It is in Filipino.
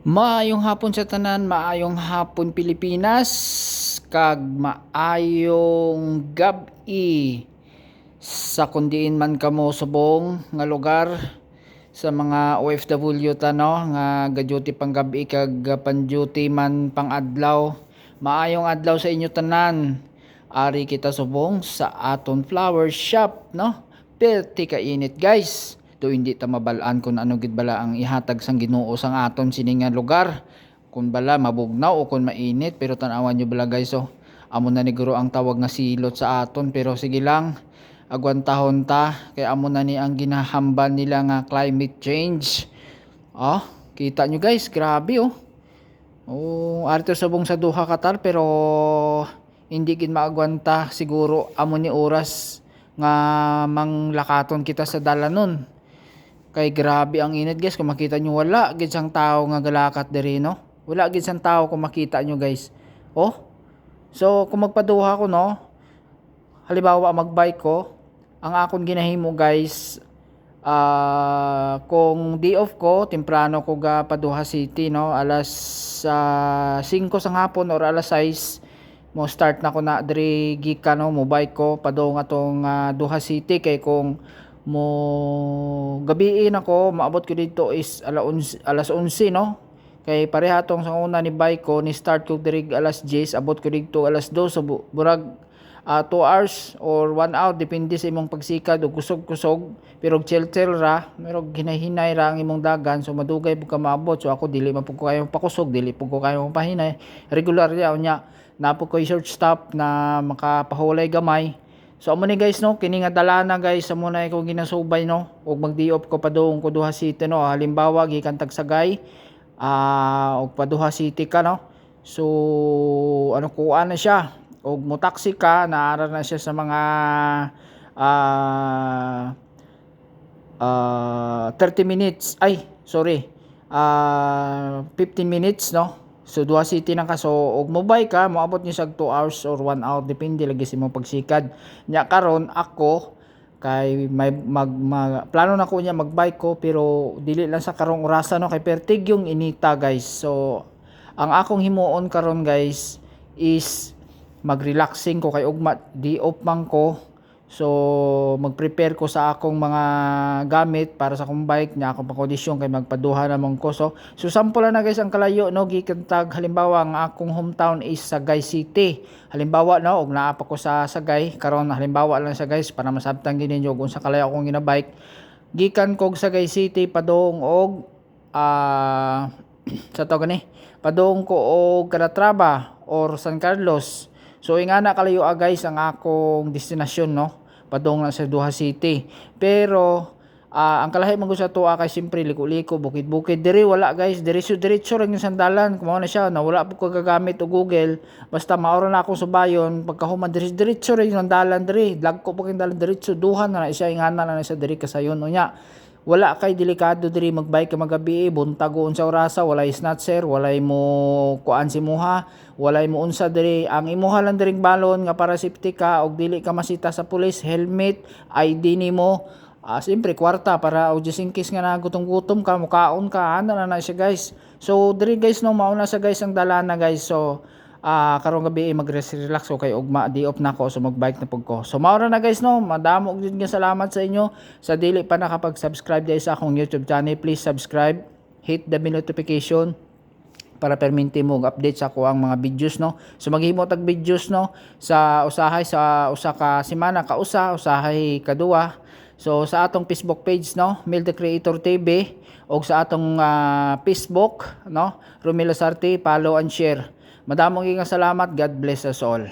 Maayong hapon sa tanan, maayong hapon Pilipinas, kag maayong gabi sa kundiin man kamo subong nga lugar sa mga OFW tano nga ga-duty pang gabi kag pan-duty man pang adlaw. Maayong adlaw sa inyo tanan. Ari kita subong sa aton flower shop, no? Perti ka init guys. Do hindi ta mabalaan kung ano gid bala ang ihatag sang Ginoo sang aton sini nga lugar. Kung bala mabugnaw o kung mainit, pero tan-awan nyo bala guys, oh. Amo na ni guro ang tawag nga silot sa aton, pero sige lang. Agwantahon ta kay amo na ni ang ginahamban nila nga climate change. Oh, kita nyo guys, grabe oh. Oh, arito subong sa duha katar pero hindi gid maagwanta siguro amo ni oras nga manglakaton kita sa dalanon. Kay grabe ang init guys, kung makita nyo wala gid sang tao nga galakat diri no. Wala gid sang tao kung makita nyo guys. Oh. So kung magpaduha ko no, halimbawa magbike ko, ang akon ginahimo guys, kung day off ko, temprano ko ga Paduha City no, alas 5 sang hapon or alas 6 mo start na ko na diri gikan no, mo bike ko padung atong Duha City. Kay kung mo gabiin ako, maabot ko dito is alas 11 no. Kay pareha tong sa una ni bike ko, ni start ko diri alas 10, abot ko dito alas 2, so burag 2 hours or 1 hour depende sa imong pagsikad o kusog-kusog, pero chill ra, pero hinahinay ra ang imong dagan, so madugay pud ka maabot. So ako dili man pud ko kayo pakusog, dili pud ko kayo pahinay, regular ya unya na po ko short stop na makapahulay gamay. So amo ni guys no, kini nga dalana guys amo na ko ginasubay no, ug mag-day off ko padung ko Duha City no. Halimbawa gikan Tagsagay, og Paduha City ka no. So ano kuan na siya, og mo taxi ka, naara na siya sa mga 30 minutes, ay sorry, 15 minutes no. So Duha City nang ka, so og mobile ka moabot ni sag 2 hours or 1 hour depende lagi sa imong pagsikad. Nya karon ako kay may plano na ko niya magbike ko, pero dili lang sa karong orasa no, kay pertig yung inita guys. So ang akong himuon karon guys is mag-relaxing ko kay ugma di off man ko. So mag-prepare ko sa akong mga gamit para sa akong bike nya akong pangkondisyon kay magpaduha namon ko. So sample na guys ang kalayo no, gikan tag halimbawa ang akong hometown is Sagay City. Halimbawa no, og naa pa ko sa Sagay karon, halimbawa lang sa guys para masabtan gid ninyo kung sa kalayo akong ginabike. Gikan kog Sagay City padung og sa to gani padung ko og Calatrava or San Carlos. So ingana kalayo guys ang akong destinasyon no, padung lang sa Duha City. Pero ang kalahi man sa tuwa kay simpre liko-liko, bukid-bukid diri wala guys, diretso lang yung sandalan. Kumaw na siya na wala po ko gagamit o Google, basta maoro na akong subayon pagkahuman diretso rin yung sandalan diri, dagko po king dalan diretso duha na siya, ingana na sa diri kasayon unya. Wala kay delikado diri magbike ka magabi, buntagoon sa orasa, walay snatcher, walay mo kuan si muha, walay mo unsa diri. Ang imuha lang diring balon nga para safety ka og dili ka masita sa pulis, helmet, ID nimo, siyempre kwarta para og just in case nga nagutom-gutom ka, mukaon ka, ano na siya guys. So diri guys no, mauna sa guys ang dalana guys. So karong gabi mag-relax ko kay ugma di off na ko, so magbike na pug ko. So maura na guys no, madamo og nga salamat sa inyo sa dili pa nakapag-subscribe dahil sa akong YouTube channel. Please subscribe, hit the bell notification para perminti mo update sa ako ang mga videos no. So maghimo tag videos no sa usahay sa usa ka semana ka usahay kadua. So sa atong Facebook page no, Mel the Creator TV, o sa atong Facebook no, Romel Lasarte, follow and share. Madamong salamat. God bless us all.